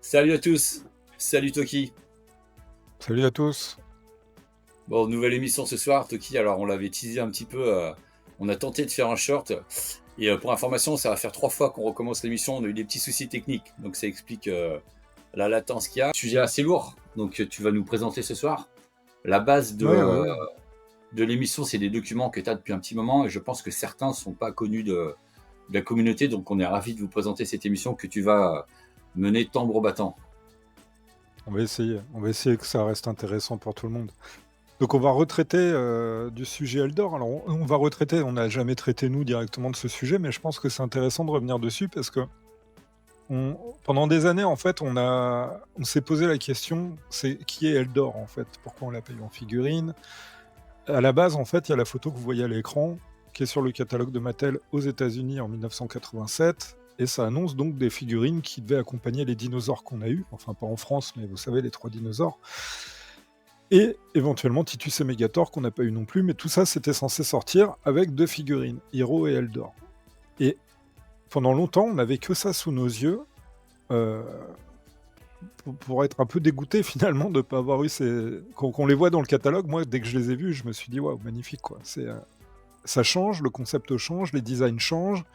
Salut à tous, salut Toki. Salut à tous. Bon, nouvelle émission ce soir, Toki. Alors, on l'avait teasé un petit peu. On a tenté de faire un short. Et pour information, ça va faire 3 fois qu'on recommence l'émission. On a eu des petits soucis techniques. Donc, ça explique la latence qu'il y a. Sujet assez lourd. Donc, tu vas nous présenter ce soir. La base de l'émission, c'est des documents que tu as depuis un petit moment. Et je pense que certains ne sont pas connus de la communauté. Donc, on est ravis de vous présenter cette émission que tu vas mener tambour battant. On va essayer que ça reste intéressant pour tout le monde. Donc on va retraiter du sujet Eldor. Alors on va retraiter, on n'a jamais traité nous directement de ce sujet, mais je pense que c'est intéressant de revenir dessus parce que pendant des années en fait on s'est posé la question, c'est qui est Eldor en fait, pourquoi on l'appelle en figurine. À la base en fait il y a la photo que vous voyez à l'écran qui est sur le catalogue de Mattel aux États-Unis en 1987. Et ça annonce donc des figurines qui devaient accompagner les dinosaures qu'on a eus, enfin pas en France, mais vous savez, les 3 dinosaures. Et éventuellement Titus et Megator qu'on n'a pas eu non plus, mais tout ça c'était censé sortir avec 2 figurines, Hiro et Eldor. Et pendant longtemps on n'avait que ça sous nos yeux, pour être un peu dégoûté finalement de ne pas avoir eu ces... Quand on les voit dans le catalogue, moi dès que je les ai vus, je me suis dit waouh, magnifique quoi. Ça change, le concept change, les designs changent.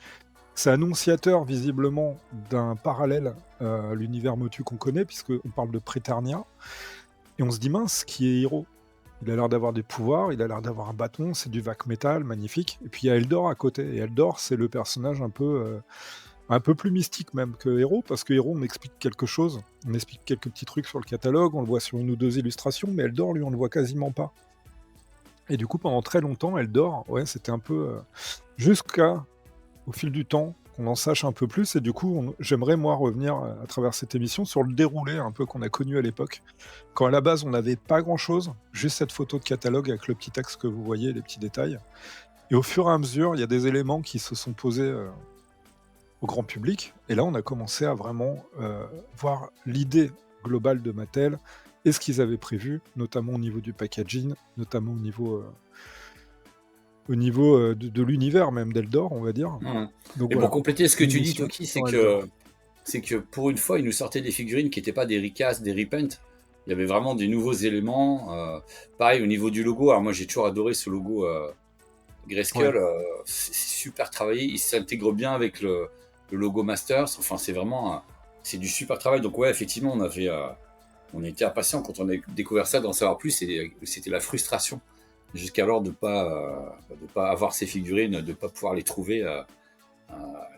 C'est annonciateur visiblement d'un parallèle à l'univers Motu qu'on connaît, puisqu'on parle de Préternia. Et on se dit mince, qui est Hiro ? Il a l'air d'avoir des pouvoirs, il a l'air d'avoir un bâton, c'est du vac métal, magnifique. Et puis il y a Eldor à côté. Et Eldor, c'est le personnage un peu plus mystique même que Hiro, parce que Hiro, on explique quelque chose, on explique quelques petits trucs sur le catalogue, on le voit sur 1 ou 2 illustrations, mais Eldor, lui, on le voit quasiment pas. Et du coup, pendant très longtemps, Eldor, ouais, c'était un peu... jusqu'à... au fil du temps, qu'on en sache un peu plus, et du coup, j'aimerais, moi, revenir à travers cette émission sur le déroulé un peu qu'on a connu à l'époque, quand à la base, on n'avait pas grand-chose, juste cette photo de catalogue avec le petit texte que vous voyez, les petits détails. Et au fur et à mesure, il y a des éléments qui se sont posés au grand public, et là, on a commencé à vraiment voir l'idée globale de Mattel, et ce qu'ils avaient prévu, notamment au niveau du packaging, notamment au niveau de l'univers même d'Eldor, on va dire. Donc, et pour compléter ce que tu dis, Toki, c'est que pour une fois, ils nous sortaient des figurines qui n'étaient pas des recast, des repent. Il y avait vraiment des nouveaux éléments. Pareil, au niveau du logo, alors moi j'ai toujours adoré ce logo Grayskull. C'est super travaillé, il s'intègre bien avec le logo Masters. Enfin, c'est vraiment c'est du super travail. Donc ouais, effectivement, on était impatients quand on a découvert ça, d'en savoir plus. Et c'était la frustration jusqu'alors de pas avoir ces figurines, de pas pouvoir les trouver,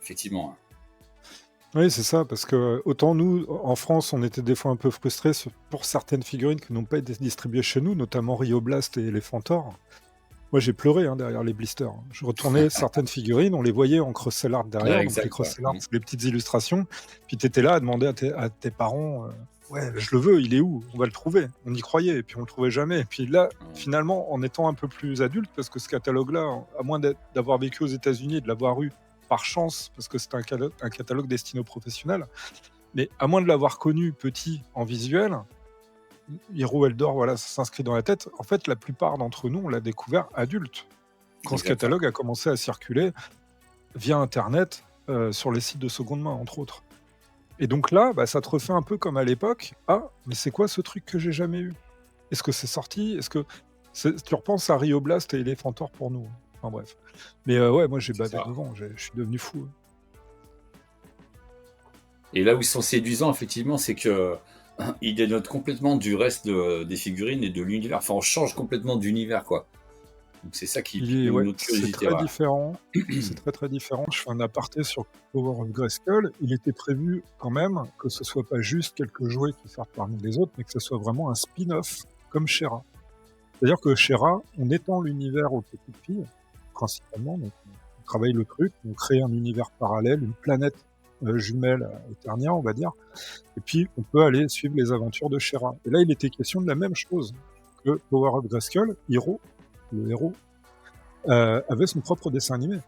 effectivement. Oui, c'est ça, parce que autant nous, en France, on était des fois un peu frustrés pour certaines figurines qui n'ont pas été distribuées chez nous, notamment Rio Blast et Elephantor. Moi, j'ai pleuré derrière les blisters. Je retournais certaines figurines, on les voyait en cross-cell art derrière, donc les cross-cell art, c'est les petites illustrations, puis tu étais là à demander à tes parents... ouais, je le veux, il est où ? On va le trouver. On y croyait, et puis on le trouvait jamais. Et puis là, finalement, en étant un peu plus adulte, parce que ce catalogue-là, à moins d'avoir vécu aux États-Unis et de l'avoir eu par chance, parce que c'est un catalogue destiné aux professionnels, mais à moins de l'avoir connu petit en visuel, Hiro Eldor, voilà, ça s'inscrit dans la tête. En fait, la plupart d'entre nous, on l'a découvert adulte, quand ce catalogue a commencé à circuler via Internet, sur les sites de seconde main, entre autres. Et donc là, ça te refait un peu comme à l'époque. Ah, mais c'est quoi ce truc que j'ai jamais eu ? Est-ce que c'est sorti ? Est-ce que tu repenses à Rio Blast et Elephantor pour nous ? Enfin bref. Mais ouais, moi j'ai bavé devant, je suis devenu fou. Et là où ils sont séduisants, effectivement, c'est que ils dénotent complètement du reste des figurines et de l'univers. Enfin, on change complètement d'univers, quoi. Donc c'est ça qui pique Ouais, notre c'est curiosité, très ouais. différent. C'est très, très différent. Je fais un aparté sur Power of Grayskull. Il était prévu quand même que ce soit pas juste quelques jouets qui sortent parmi les autres, mais que ce soit vraiment un spin-off comme She-Ra. C'est-à-dire que She-Ra, on étend l'univers aux petites filles, principalement, donc on travaille le truc, on crée un univers parallèle, une planète jumelle à Eternia, on va dire, et puis on peut aller suivre les aventures de She-Ra. Et là, il était question de la même chose que Power of Grayskull. Hiro, le héros, avait son propre dessin animé.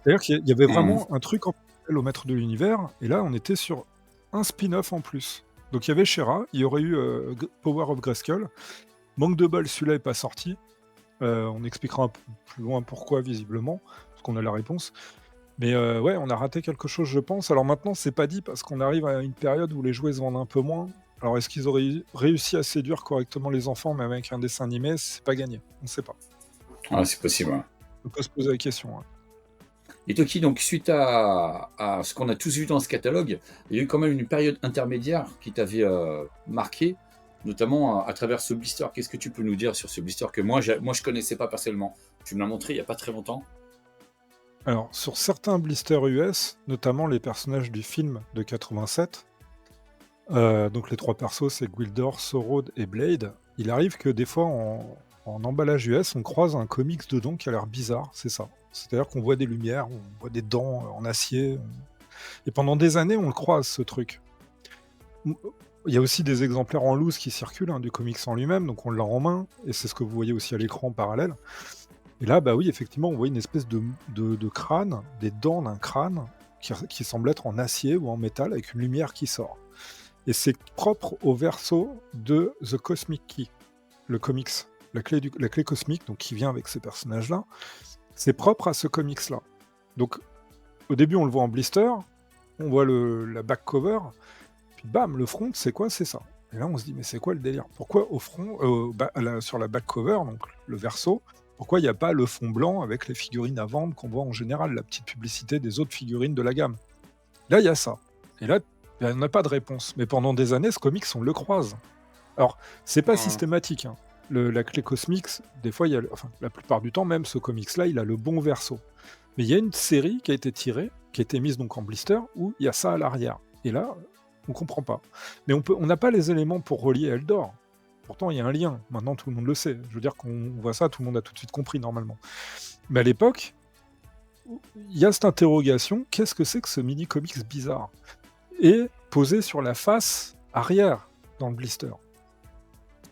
C'est-à-dire qu'il y avait Mhm. vraiment un truc en parallèle au maître de l'univers, et là, on était sur un spin-off en plus. Donc il y avait She-Ra, il y aurait eu Power of Grayskull. Manque de bol, celui-là n'est pas sorti. On expliquera un peu plus loin pourquoi, visiblement, parce qu'on a la réponse. Mais ouais, on a raté quelque chose, je pense. Alors maintenant, c'est pas dit parce qu'on arrive à une période où les jouets se vendent un peu moins. Alors est-ce qu'ils auraient réussi à séduire correctement les enfants, même avec un dessin animé? C'est pas gagné. On ne sait pas. Ouais, c'est possible, ouais. On peut se poser la question. Hein. Et Toki, donc suite à ce qu'on a tous vu dans ce catalogue, il y a eu quand même une période intermédiaire qui t'avait marqué, notamment à travers ce blister. Qu'est-ce que tu peux nous dire sur ce blister que moi je connaissais pas personnellement? Tu me l'as montré il y a pas très longtemps. Alors, sur certains blisters US, notamment les personnages du film de 87, donc les 3 persos, c'est Gwildor, Sorod et Blade. Il arrive que des fois, en emballage US, on croise un comics dedans qui a l'air bizarre, c'est ça. C'est-à-dire qu'on voit des lumières, on voit des dents en acier, et pendant des années, on le croise, ce truc. Il y a aussi des exemplaires en loose qui circulent, hein, du comics en lui-même, donc on l'a en main, et c'est ce que vous voyez aussi à l'écran en parallèle. Et là, bah oui, effectivement, on voit une espèce de crâne, des dents d'un crâne, qui semble être en acier ou en métal, avec une lumière qui sort. Et c'est propre au verso de The Cosmic Key, le comics, la clé cosmique, donc qui vient avec ces personnages-là. C'est propre à ce comics-là. Donc, au début, on le voit en blister, on voit la back cover, puis bam, le front, c'est quoi? C'est ça. Et là, on se dit, mais c'est quoi le délire? Pourquoi au front, sur la back cover, donc le verso, pourquoi il n'y a pas le fond blanc avec les figurines à vendre qu'on voit en général, la petite publicité des autres figurines de la gamme? Là, il y a ça. Et là, on n'a pas de réponse. Mais pendant des années, ce comics, on le croise. Alors, c'est pas Mhm. systématique. Hein. La clé cosmique, des fois, enfin, la plupart du temps, même ce comics-là, il a le bon verso. Mais il y a une série qui a été tirée, qui a été mise donc en blister, où il y a ça à l'arrière. Et là, on comprend pas. Mais on n'a pas les éléments pour relier Eldor. Pourtant, il y a un lien. Maintenant, tout le monde le sait. Je veux dire qu'on voit ça, tout le monde a tout de suite compris normalement. Mais à l'époque, il y a cette interrogation, qu'est-ce que c'est que ce mini-comics bizarre? Et posé sur la face arrière dans le blister.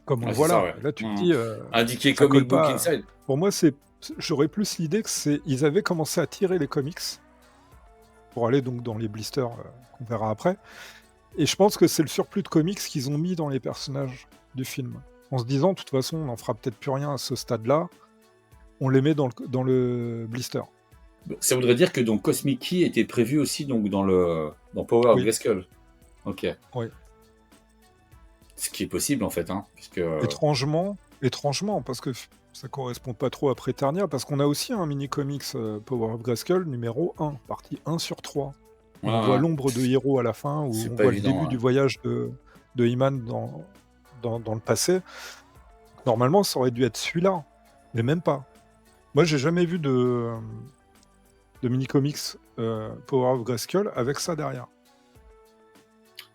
Comme on le Ouais, c'est voit ça, là. ouais. Et là, tu te Mhm. dis, Indiqué ça colle Comic Book pas. Inside. Pour moi, j'aurais plus l'idée que ils avaient commencé à tirer les comics pour aller donc dans les blisters qu'on verra après. Et je pense que c'est le surplus de comics qu'ils ont mis dans les personnages du film. En se disant, de toute façon, on n'en fera peut-être plus rien à ce stade-là. On les met dans le blister. Ça voudrait dire que donc Cosmic Key était prévu aussi donc dans Power of Oui, Grayskull. Ok. oui. Ce qui est possible en fait, hein, puisque Étrangement, parce que ça correspond pas trop à Preternia, parce qu'on a aussi un mini-comics Power of Grayskull numéro 1, partie 1 sur 3, où on voit ouais, l'ombre de Hiro à la fin, où c'est on pas voit le évident. début Ouais. du voyage de Iman dans le passé. Normalement, ça aurait dû être celui-là, mais même pas. Moi, j'ai jamais vu de mini-comics Power of Grayskull avec ça derrière.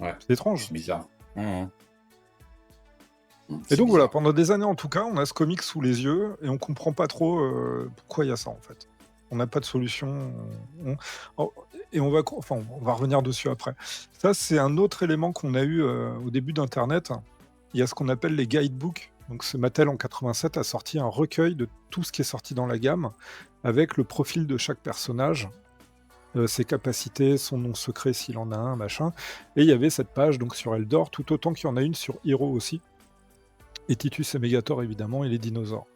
Ouais, C'est étrange. c'est bizarre. Mhm. Et C'est donc voilà, bizarre. pendant des années en tout cas, on a ce comic sous les yeux et on comprend pas trop pourquoi il y a ça en fait. On n'a pas de solution. Oh, et on va revenir dessus après. Ça, c'est un autre élément qu'on a eu au début d'Internet. Il y a ce qu'on appelle les guidebooks. Donc ce Mattel en 87 a sorti un recueil de tout ce qui est sorti dans la gamme avec le profil de chaque personnage, ses capacités, son nom secret s'il en a un, machin. Et il y avait cette page donc sur Eldor, tout autant qu'il y en a une sur Hero aussi. Et Titus et Megator évidemment, et les dinosaures.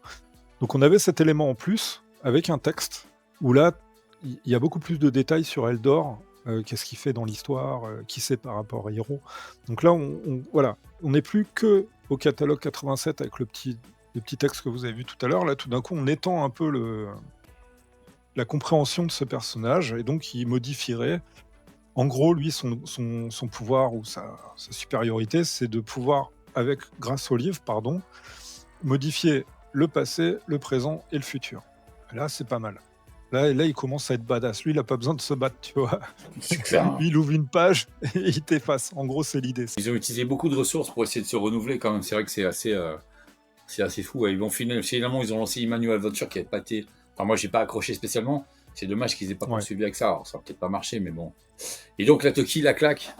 Donc on avait cet élément en plus, avec un texte, où là, il y a beaucoup plus de détails sur Eldor, qu'est-ce qu'il fait dans l'histoire, qui c'est par rapport à Hiro. Donc là, voilà, on n'est plus que au catalogue 87 avec le petit texte que vous avez vu tout à l'heure. Là, tout d'un coup, on étend un peu la compréhension de ce personnage, et donc il modifierait En gros, lui, son pouvoir ou sa supériorité, c'est de pouvoir, grâce au livre, pardon, modifier le passé, le présent et le futur. Et là, c'est pas mal. Là, il commence à être badass. Lui, il a pas besoin de se battre, tu vois. C'est clair, hein. Lui, il ouvre une page et il t'efface. En gros, c'est l'idée. Ils ont utilisé beaucoup de ressources pour essayer de se renouveler quand même. C'est vrai que c'est assez fou. Ils vont finalement, ils ont lancé Emmanuel Adventure qui n'avait pas été. Enfin, moi, j'ai pas accroché spécialement. C'est dommage qu'ils aient pas Ouais. poursuivi avec ça. Alors, ça n'a peut-être pas marché, mais bon. Et donc, la Toki, la claque.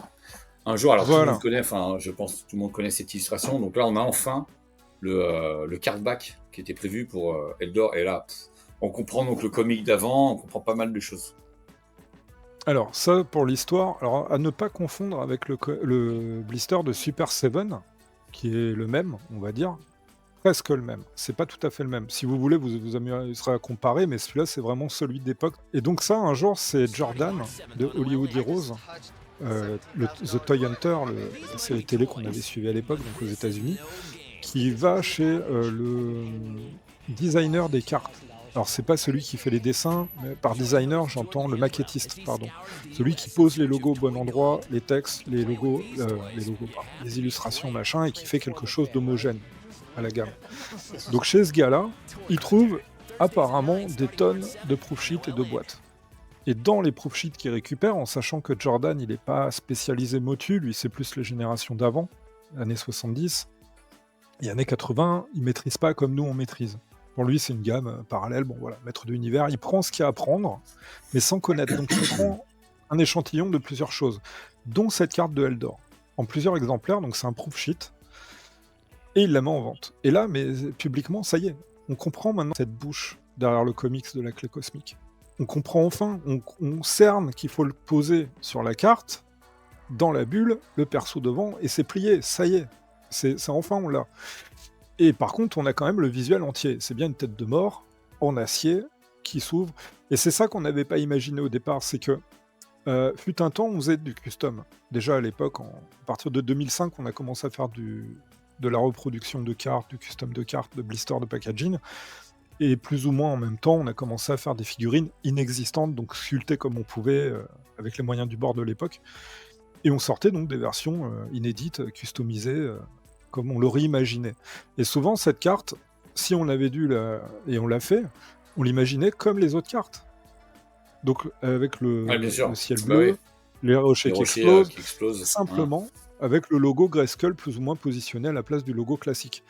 Un jour, alors tout le Voilà. monde connaît, enfin, je pense que tout le monde connaît cette illustration. Donc là, on a enfin le cardback qui était prévu pour Eldor. Et là, on comprend donc le comic d'avant, on comprend pas mal de choses. Alors, ça, pour l'histoire, alors à ne pas confondre avec le blister de Super Seven, qui est le même, on va dire. Presque le même. C'est pas tout à fait le même. Si vous voulez, vous amuserez à comparer, mais celui-là, c'est vraiment celui d'époque. Et donc ça, un jour, c'est Jordan de Hollywood Heroes, The Toy Hunter, la série télé qu'on avait suivi à l'époque, donc aux États-Unis, qui va chez le designer des cartes. Alors c'est pas celui qui fait les dessins, mais par designer, j'entends le maquettiste, pardon. Celui qui pose les logos au bon endroit, les textes, les illustrations, machin, et qui fait quelque chose d'homogène à la gamme. Donc chez ce gars-là, il trouve apparemment des tonnes de proof sheets et de boîtes. Et dans les proof sheets qu'il récupère, en sachant que Jordan, il n'est pas spécialisé motu, lui c'est plus les générations d'avant, années 70, et années 80, il maîtrise pas comme nous on maîtrise. Pour lui, c'est une gamme parallèle, bon voilà, maître de l'univers, il prend ce qu'il y a à prendre, mais sans connaître. Donc il prend un échantillon de plusieurs choses, dont cette carte de Eldor, en plusieurs exemplaires, donc c'est un proof sheet, et il la met en vente. Et là, mais publiquement, ça y est, on comprend maintenant cette bouche derrière le comics de la clé cosmique. On comprend enfin, on cerne qu'il faut le poser sur la carte, dans la bulle, le perso devant, et c'est plié, ça y est. C'est enfin, on l'a. Et par contre, on a quand même le visuel entier. C'est bien une tête de mort, en acier, qui s'ouvre. Et c'est ça qu'on n'avait pas imaginé au départ, c'est que fut un temps, on faisait du custom. Déjà à l'époque, à partir de 2005, on a commencé à faire de la reproduction de cartes, du custom de cartes, de blister, de packaging. Et plus ou moins en même temps, on a commencé à faire des figurines inexistantes, donc sculptées comme on pouvait, avec les moyens du bord de l'époque. Et on sortait donc des versions inédites, customisées, comme on l'aurait imaginé. Et souvent, cette carte, si on l'avait dû, et on l'a fait, on l'imaginait comme les autres cartes. Donc avec Bien sûr. le ciel Bah bleu, oui. les rochers Les qui rochers explosent, qui explosent. simplement avec le logo Grayskull plus ou moins positionné à la place du logo classique.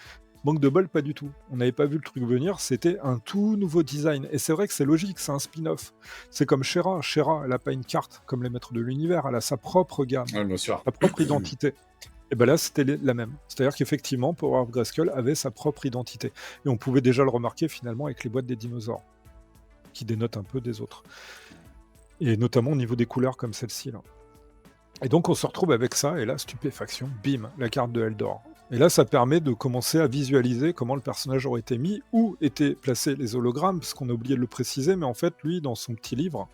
Manque de bol, pas du tout. On n'avait pas vu le truc venir, c'était un tout nouveau design. Et c'est vrai que c'est logique, c'est un spin-off. C'est comme Shera. Shera, elle n'a pas une carte comme les maîtres de l'univers, elle a sa propre gamme, Ouais, bien sûr. sa propre identité. Et ben là, c'était la même. C'est-à-dire qu'effectivement, Power of Grayskull avait sa propre identité. Et on pouvait déjà le remarquer finalement avec les boîtes des dinosaures, qui dénotent un peu des autres. Et notamment au niveau des couleurs comme celle-ci, là. Et donc on se retrouve avec ça, et là, stupéfaction, bim, la carte de Eldor. Et là, ça permet de commencer à visualiser comment le personnage aurait été mis, où étaient placés les hologrammes, parce qu'on a oublié de le préciser, mais en fait, lui, dans son petit livre,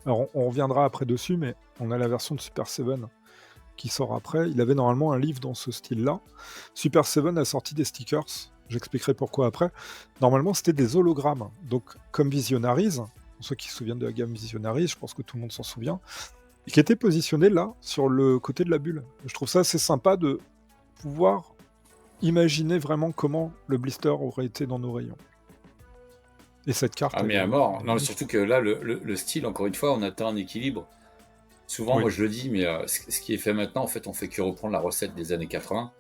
alors on reviendra après dessus, mais on a la version de Super Seven qui sort après. Il avait normalement un livre dans ce style-là. Super Seven a sorti des stickers, j'expliquerai pourquoi après. Normalement, c'était des hologrammes. Donc, comme Visionaries, pour ceux qui se souviennent de la gamme Visionaries, je pense que tout le monde s'en souvient, qui était positionné là, sur le côté de la bulle. Je trouve ça assez sympa de pouvoir imaginer vraiment comment le blister aurait été dans nos rayons. Et cette carte... Ah, mais à mort. Non, mais surtout que là, le style, encore une fois, on atteint un équilibre. Souvent, Oui. moi je le dis, mais ce qui est fait maintenant, en fait, on fait que reprendre la recette des années 80,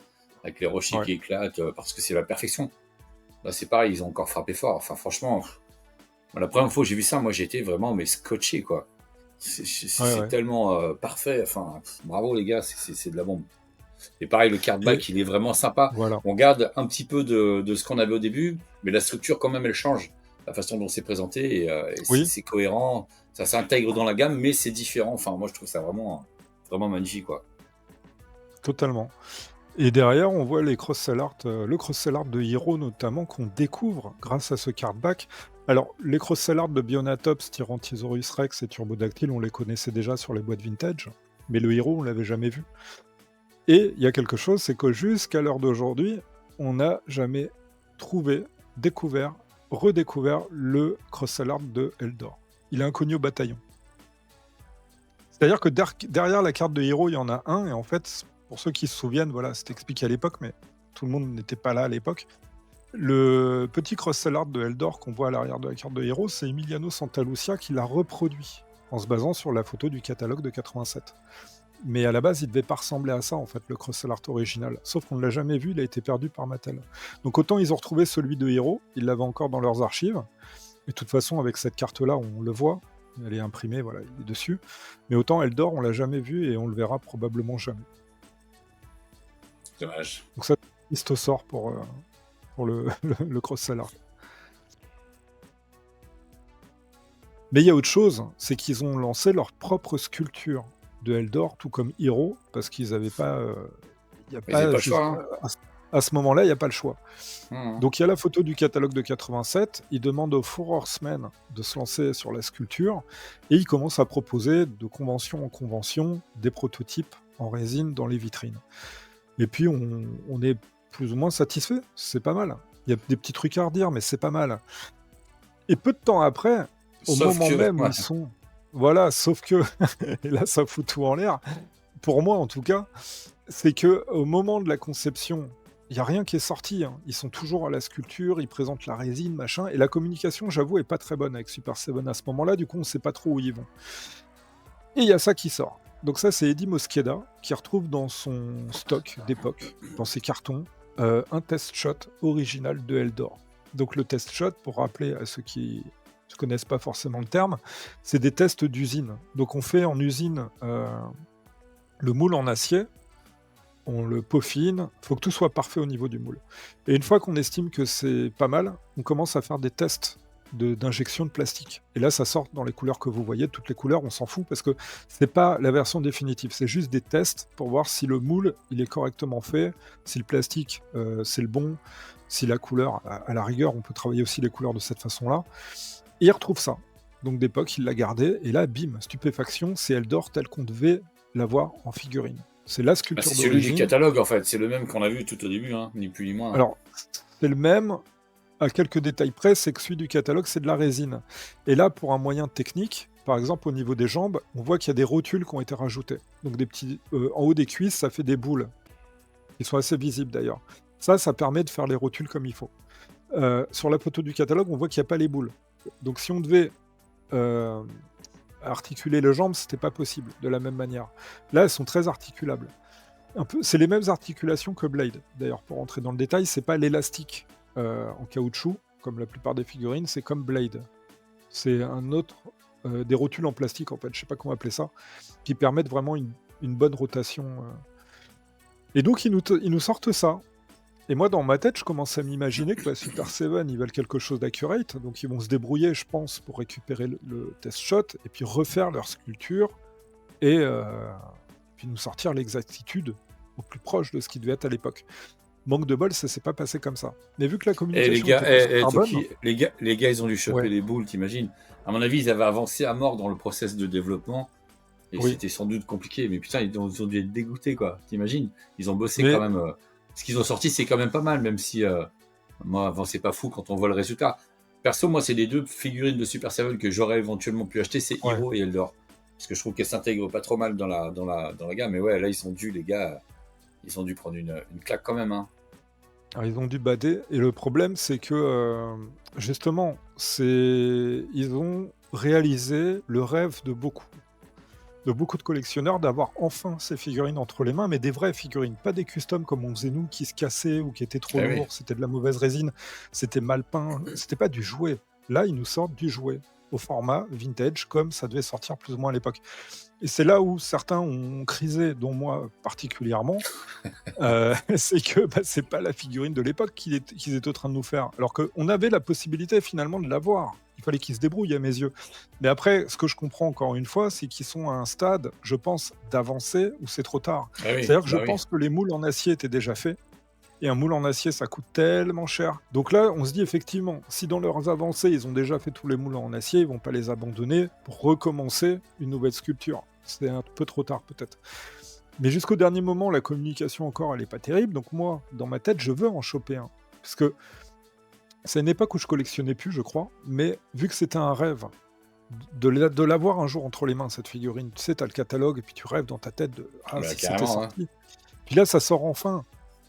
avec les rochers qui éclatent, parce que c'est la perfection. Là, c'est pareil, ils ont encore frappé fort. Enfin, franchement, la première fois que j'ai vu ça, moi j'ai été vraiment scotché, quoi. C'est tellement parfait. Enfin, bravo les gars, c'est de la bombe. Et pareil, le cardback, il est vraiment sympa. Voilà. On garde un petit peu de ce qu'on avait au début, mais la structure, quand même, elle change. La façon dont c'est présenté, et c'est cohérent. Ça s'intègre dans la gamme, mais c'est différent. Enfin, moi, je trouve ça vraiment, vraiment magnifique, quoi. Totalement. Et derrière, on voit les cross-sell art, le cross-sell art de Hero notamment, qu'on découvre grâce à ce cardback. Alors, les cross-sell art de Bionatops, Tyrannosaurus Rex et Turbodactyl, on les connaissait déjà sur les boîtes vintage, mais le Hero, on l'avait jamais vu. Et il y a quelque chose, c'est que jusqu'à l'heure d'aujourd'hui, on n'a jamais trouvé, découvert, redécouvert le cross-sell art de Eldor. Il est inconnu au bataillon. C'est-à-dire que derrière la carte de héros, il y en a un, et en fait, pour ceux qui se souviennent, voilà, c'était expliqué à l'époque, mais tout le monde n'était pas là à l'époque. Le petit cross-sell art de Eldor qu'on voit à l'arrière de la carte de héros, c'est Emiliano Santalucia qui l'a reproduit en se basant sur la photo du catalogue de 87. Mais à la base, il devait pas ressembler à ça, en fait, le cross-sell art original. Sauf qu'on ne l'a jamais vu, il a été perdu par Mattel. Donc autant ils ont retrouvé celui de héros, ils l'avaient encore dans leurs archives. Et de toute façon, avec cette carte-là, on le voit. Elle est imprimée, voilà, il est dessus. Mais autant Eldor, on l'a jamais vu et on le verra probablement jamais. Dommage. Donc ça, triste au sort pour le cross-sell art. Mais il y a autre chose, c'est qu'ils ont lancé leur propre sculpture de Eldor, tout comme Hero, parce qu'ils n'avaient pas... Ils n'avaient pas le choix. Hein. À ce moment-là, il n'y a pas le choix. Mmh. Donc il y a la photo du catalogue de 87, ils demandent aux Four Horsemen de se lancer sur la sculpture, et ils commencent à proposer de convention en convention des prototypes en résine dans les vitrines. Et puis on est plus ou moins satisfait, c'est pas mal. Il y a des petits trucs à redire, mais c'est pas mal. Et peu de temps après, au moment même où ils sont... Voilà, sauf que, et là ça fout tout en l'air, pour moi en tout cas, c'est que au moment de la conception, il n'y a rien qui est sorti. Hein. Ils sont toujours à la sculpture, ils présentent la résine, machin, et la communication, j'avoue, est pas très bonne avec Super Seven à ce moment-là, du coup on sait pas trop où ils vont. Et il y a ça qui sort. Donc ça, c'est Eddie Mosqueda qui retrouve dans son stock d'époque, dans ses cartons, un test shot original de Eldor. Donc le test shot, pour rappeler à ceux qui ne connaissent pas forcément le terme, c'est des tests d'usine. Donc on fait en usine le moule en acier, on le peaufine, il faut que tout soit parfait au niveau du moule. Et une fois qu'on estime que c'est pas mal, on commence à faire des tests d'injection de plastique. Et là, ça sort dans les couleurs que vous voyez, toutes les couleurs, on s'en fout, parce que c'est pas la version définitive, c'est juste des tests pour voir si le moule, il est correctement fait, si le plastique, c'est le bon, si la couleur, à la rigueur, on peut travailler aussi les couleurs de cette façon-là. Et il retrouve ça. Donc d'époque, il l'a gardé, et là, bim, stupéfaction, c'est Eldor tel qu'on devait l'avoir en figurine. C'est la sculpture d'origine. C'est celui du catalogue, en fait. C'est le même qu'on a vu tout au début, hein, ni plus ni moins. Hein. Alors, c'est le même, à quelques détails près, c'est que celui du catalogue, c'est de la résine. Et là, pour un moyen technique, par exemple, au niveau des jambes, on voit qu'il y a des rotules qui ont été rajoutés. Donc, des petits, en haut des cuisses, ça fait des boules. Ils sont assez visibles, d'ailleurs. Ça permet de faire les rotules comme il faut. Sur la photo du catalogue, on voit qu'il n'y a pas les boules. Donc, si on devait articuler les jambes, c'était pas possible de la même manière. Là, elles sont très articulables. C'est les mêmes articulations que Blade. D'ailleurs, pour rentrer dans le détail, c'est pas l'élastique en caoutchouc, comme la plupart des figurines, c'est comme Blade. C'est un autre, des rotules en plastique, en fait, je sais pas comment appeler ça, qui permettent vraiment une bonne rotation. Et donc, ils nous sortent ça. Et moi, dans ma tête, je commence à m'imaginer que la Super Seven, ils veulent quelque chose d'accurate, donc ils vont se débrouiller, je pense, pour récupérer le test shot, et puis refaire leur sculpture, et puis nous sortir l'exactitude au plus proche de ce qui devait être à l'époque. Manque de bol, ça s'est pas passé comme ça. Mais vu que la communication les gars, ils ont dû choper les boules, t'imagines. À mon avis, ils avaient avancé à mort dans le process de développement, et c'était sans doute compliqué, mais putain, ils ont dû être dégoûtés, quoi. T'imagines. Ils ont bossé quand même... Ce qu'ils ont sorti, c'est quand même pas mal, même si moi, avant, c'est pas fou quand on voit le résultat. Perso, moi, c'est les deux figurines de Super Seven que j'aurais éventuellement pu acheter, c'est Hero et Eldor. Parce que je trouve qu'elles s'intègrent pas trop mal dans la gamme. Mais ouais, là, ils ont dû, les gars, ils ont dû prendre une claque quand même. Hein. Alors, ils ont dû bader. Et le problème, c'est que, justement, ils ont réalisé le rêve de beaucoup de collectionneurs d'avoir enfin ces figurines entre les mains, mais des vraies figurines, pas des customs comme on faisait nous, qui se cassaient ou qui étaient trop lourds, c'était de la mauvaise résine, c'était mal peint, c'était pas du jouet. Là, ils nous sortent du jouet, au format vintage, comme ça devait sortir plus ou moins à l'époque. Et c'est là où certains ont crisé, dont moi particulièrement, c'est que c'est pas la figurine de l'époque qu'ils étaient en train de nous faire, alors qu'on avait la possibilité finalement de l'avoir. Il fallait qu'ils se débrouillent à mes yeux. Mais après, ce que je comprends encore une fois, c'est qu'ils sont à un stade, je pense, d'avancée où c'est trop tard. C'est-à-dire que je pense que les moules en acier étaient déjà faits. Et un moule en acier, ça coûte tellement cher. Donc là, on se dit effectivement, si dans leurs avancées, ils ont déjà fait tous les moules en acier, ils vont pas les abandonner pour recommencer une nouvelle sculpture. C'est un peu trop tard peut-être. Mais jusqu'au dernier moment, la communication encore, elle est pas terrible. Donc moi, dans ma tête, je veux en choper un. Parce que c'est une époque où je collectionnais plus, je crois. Mais vu que c'était un rêve, de l'avoir un jour entre les mains, cette figurine. Tu sais, t'as le catalogue, et puis tu rêves dans ta tête de « Ah, Bah, si c'était carrément, hein. sorti ». Puis là, ça sort enfin.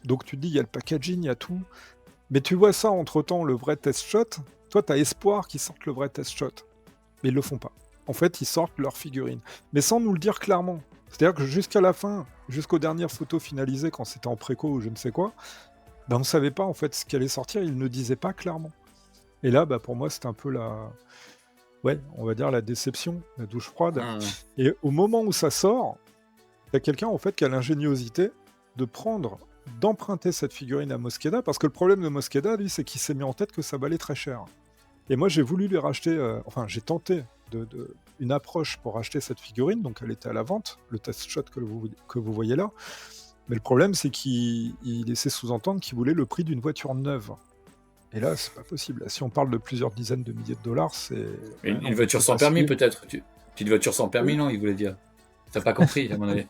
Donc tu te dis, il y a le packaging, il y a tout. Mais tu vois ça, entre-temps, le vrai test shot, toi, t'as espoir qu'ils sortent le vrai test shot. Mais ils le font pas. En fait, ils sortent leur figurine. Mais sans nous le dire clairement. C'est-à-dire que jusqu'à la fin, jusqu'aux dernières photos finalisées, quand c'était en préco ou je ne sais quoi, ben, on ne savait pas en fait ce qui allait sortir, ils ne disaient pas clairement. Et là, bah, pour moi, c'était un peu ouais, on va dire la déception, la douche froide. Mmh. Et au moment où ça sort, il y a quelqu'un en fait qui a l'ingéniosité d'emprunter cette figurine à Mosqueda, parce que le problème de Mosqueda, lui, c'est qu'il s'est mis en tête que ça valait très cher. Et moi, j'ai voulu lui racheter, j'ai tenté une approche pour acheter cette figurine, donc elle était à la vente, le test shot que vous voyez là. Mais le problème, c'est qu'il laissait sous-entendre qu'il voulait le prix d'une voiture neuve. Et là, c'est pas possible. Si on parle de plusieurs dizaines de milliers de dollars, c'est... Une voiture sans permis, peut-être. Petite voiture sans permis, non, il voulait dire. T'as pas compris, à mon avis.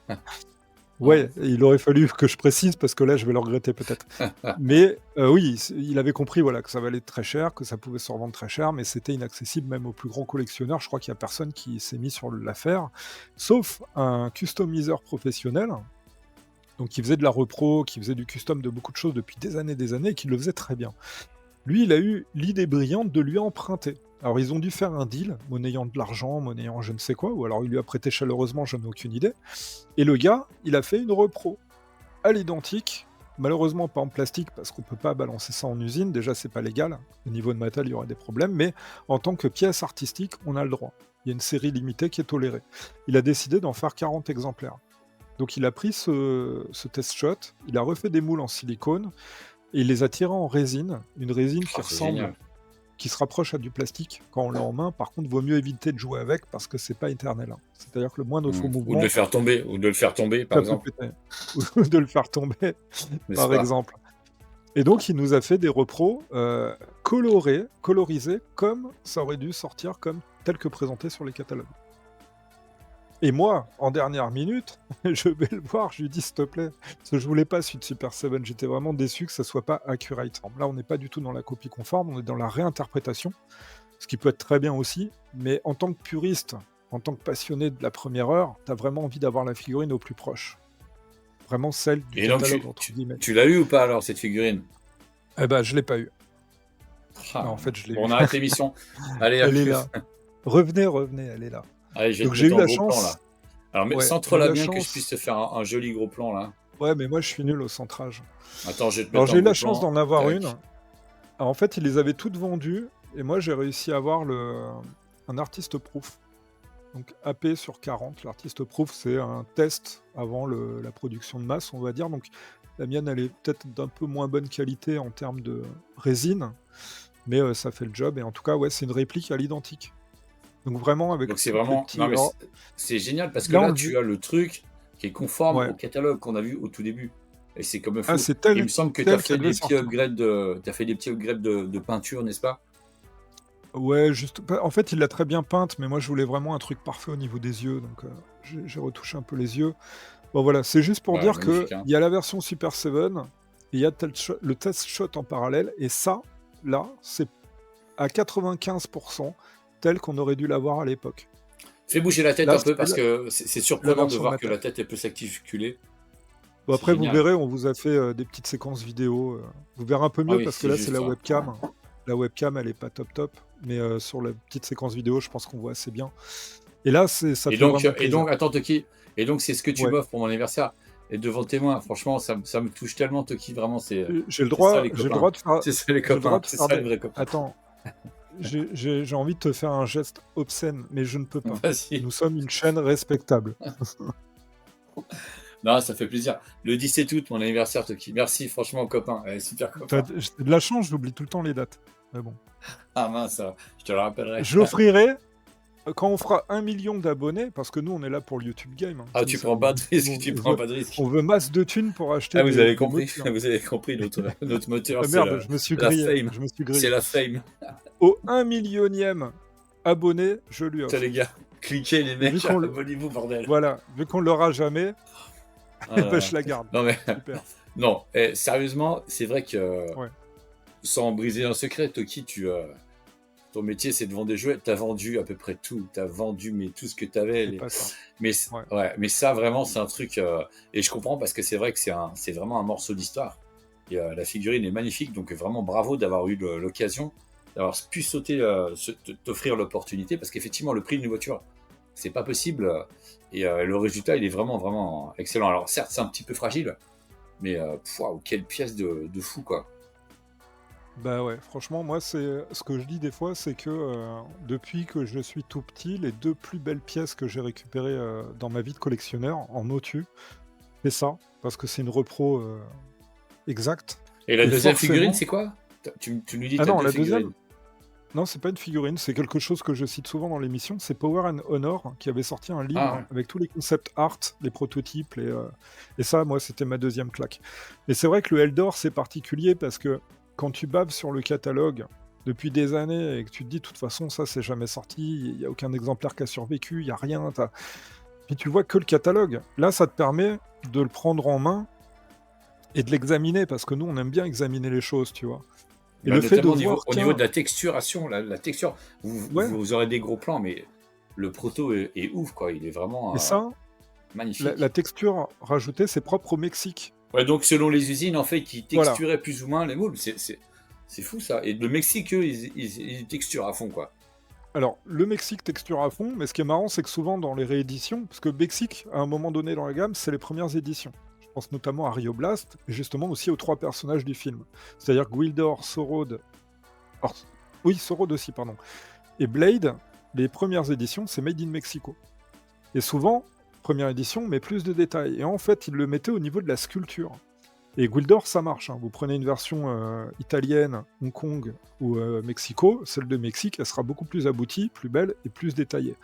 Ouais, il aurait fallu que je précise, parce que là, je vais le regretter peut-être. Mais oui, il avait compris voilà, que ça valait très cher, que ça pouvait se revendre très cher, mais c'était inaccessible même aux plus grands collectionneurs. Je crois qu'il n'y a personne qui s'est mis sur l'affaire, sauf un customiseur professionnel, donc qui faisait de la repro, qui faisait du custom de beaucoup de choses depuis des années, et qui le faisait très bien. Lui, il a eu l'idée brillante de lui emprunter. Alors, ils ont dû faire un deal, monnayant de l'argent, monnayant je ne sais quoi, ou alors il lui a prêté chaleureusement, je n'ai aucune idée. Et le gars, il a fait une repro à l'identique, malheureusement pas en plastique, parce qu'on peut pas balancer ça en usine, déjà c'est pas légal, au niveau de métal il y aurait des problèmes, mais en tant que pièce artistique, on a le droit. Il y a une série limitée qui est tolérée. Il a décidé d'en faire 40 exemplaires. Donc il a pris ce test shot, il a refait des moules en silicone, et il les a tirés en résine, une résine qui ressemble, génial. qui se rapproche à du plastique quand on l'a en main. Par contre, vaut mieux éviter de jouer avec parce que c'est pas éternel. Hein. C'est-à-dire que le moindre faux Ou de mouvement, le faire tomber, par ça peut exemple, péter. Ou de le faire tomber, n'est-ce par pas? exemple. Et donc, il nous a fait des repros colorisés, comme ça aurait dû sortir tel que présenté sur les catalogues. Et moi, en dernière minute, je vais le voir, je lui dis s'il te plaît, parce que je voulais pas celui de Super 7, j'étais vraiment déçu que ça soit pas accurate. Là, on n'est pas du tout dans la copie conforme, on est dans la réinterprétation, ce qui peut être très bien aussi, mais en tant que puriste, en tant que passionné de la première heure, t'as vraiment envie d'avoir la figurine au plus proche. Vraiment celle du Et donc, catalogue, entre guillemets. tu l'as eu ou pas alors, cette figurine? Eh ben, je l'ai pas eu. Ah, Non, en fait, je l'ai bon, eu. on arrête l'émission. Allez, à Elle est plus. là. Revenez, elle est là. Allez, je vais Donc te j'ai mettre eu en la gros plan, là. chance. Alors, mais Ouais, centre j'ai eu là la bien que je chance. puisse te faire un joli gros plan, là. Ouais, mais moi, je suis nul au centrage. Attends, je vais te Alors mettre j'ai en eu la gros chance plan. d'en avoir Tac. une. Alors, en fait, ils les avaient toutes vendues, et moi j'ai réussi à avoir un artiste proof. Donc AP sur 40, l'artiste proof, c'est un test avant la production de masse, on va dire. Donc la mienne, elle est peut-être d'un peu moins bonne qualité en termes de résine, mais ça fait le job. Et en tout cas, ouais, c'est une réplique à l'identique. Donc vraiment avec Donc, c'est toutes les vraiment. petits... Non, mais Alors, c'est génial parce que là, on là, le tu dit. as le truc qui est conforme Ouais. au catalogue qu'on a vu au tout début. Et c'est comme un Ah, fou. c'est Il me tel, semble que tu as tel fait qu'elle devait des petits sortir. upgrades de peinture, n'est-ce pas? Ouais, juste. En fait, il l'a très bien peinte, mais moi, je voulais vraiment un truc parfait au niveau des yeux, donc j'ai retouché un peu les yeux. Bon, voilà, c'est juste pour Ouais, dire que magnifique, hein. il y a la version Super 7, et il y a le test shot en parallèle, et ça, là, c'est à 95% tel qu'on aurait dû l'avoir à l'époque. Fais bouger la tête Là, un peu c'est parce que c'est la surprenant de version voir que la matin. tête elle peut s'articuler. Bon, C'est après, vous génial. verrez, on vous a fait des petites séquences vidéo. Vous verrez un peu Ah mieux oui, parce que c'est là, c'est juste la ça. webcam. La webcam, elle est pas top top, mais sur la petite séquence vidéo, je pense qu'on voit assez bien. Et là, ça fait vraiment plaisir. Attends, Toki, et donc c'est ce que tu Ouais. m'offres pour mon anniversaire. Et devant témoin, franchement, ça me touche tellement, Toki, vraiment, c'est J'ai le ça droit, les j'ai le copains. droit de faire, C'est ça les j'ai le droit copains, de c'est faire ça les des. vrais copains. Attends, j'ai envie de te faire un geste obscène, mais je ne peux pas. Vas-y. Nous sommes une chaîne respectable. Non, ça fait plaisir. Le 17 août, mon anniversaire, Toki. Merci, franchement, copain. Super copain. J'ai de la chance, j'oublie tout le temps les dates. Mais bon. Ah mince, je te le rappellerai. J'offrirai, quand on fera 1 million d'abonnés, parce que nous, on est là pour le YouTube Game. Hein. Ah, tu prends pas de risque, tu prends pas de risque. On veut masse de thunes pour acheter Ah, vous avez des compris, moteurs. vous avez compris, notre moteur, Ah c'est merde, je me suis la grillé. fame. Je me suis grillé. C'est la fame. Au 1 millionième abonné, je lui offre. Putain, les gars, cliquez les mecs, abonnez-vous, bordel. Voilà, vu qu'on l'aura jamais, je la garde. Non, mais... Super. Non, sérieusement, c'est vrai que... Ouais. Sans briser un secret, Toki, tu ton métier, c'est de vendre des jouets. Tu as vendu à peu près tout. Tu as vendu mais tout ce que tu avais. C'est pas ça. Mais, Ouais. ouais, mais ça, vraiment, c'est un truc. Et je comprends parce que c'est vrai que c'est vraiment un morceau d'histoire. Et la figurine est magnifique. Donc, vraiment, bravo d'avoir eu l'occasion, d'avoir pu sauter, t'offrir l'opportunité. Parce qu'effectivement, le prix d'une voiture, c'est pas possible. Et le résultat, il est vraiment, vraiment excellent. Alors, certes, c'est un petit peu fragile. Mais waouh, quelle pièce de fou, quoi. Bah ouais, franchement, moi, c'est ce que je dis des fois, c'est que depuis que je suis tout petit, les 2 plus belles pièces que j'ai récupérées dans ma vie de collectionneur en motu, c'est ça, parce que c'est une repro exacte. Et la Et deuxième figurine, forcément. c'est quoi? Tu nous dis que Ah tu as non, deux la deuxième, figurines. non, c'est pas une figurine, c'est quelque chose que je cite souvent dans l'émission, c'est Power and Honor qui avait sorti un Ah livre ouais. avec tous les concept art, les prototypes, et ça, moi, c'était ma deuxième claque. Et c'est vrai que le Eldor, c'est particulier parce que quand tu baves sur le catalogue depuis des années et que tu te dis, de toute façon, ça, c'est jamais sorti, il n'y a aucun exemplaire qui a survécu, il n'y a rien, puis tu vois que le catalogue. Là, ça te permet de le prendre en main et de l'examiner parce que nous, on aime bien examiner les choses, tu vois. Et Bah, le fait de notamment voir, au niveau tiens, de la texturation, la texture, ouais, vous aurez des gros plans, mais le proto est ouf, quoi. Il est et vraiment ça, la magnifique. texture rajoutée, c'est propre au Mexique. Ouais, donc selon les usines, en fait, qui Voilà. texturaient plus ou moins les moules, c'est fou ça. Et le Mexique, eux, ils texturent à fond, quoi. Alors, le Mexique texture à fond, mais ce qui est marrant, c'est que souvent dans les rééditions, parce que Mexique, à un moment donné dans la gamme, c'est les premières éditions. Je pense notamment à Rio Blast, et justement aussi aux 3 personnages du film. C'est-à-dire Gwildor, Sorod, alors, oui, Sorod aussi, pardon, et Blade, les premières éditions, c'est Made in Mexico. Et souvent, première édition, mais plus de détails. Et en fait, ils le mettaient au niveau de la sculpture. Et Gwildor, ça marche, hein. Vous prenez une version italienne, Hong Kong ou Mexico, celle de Mexique, elle sera beaucoup plus aboutie, plus belle et plus détaillée.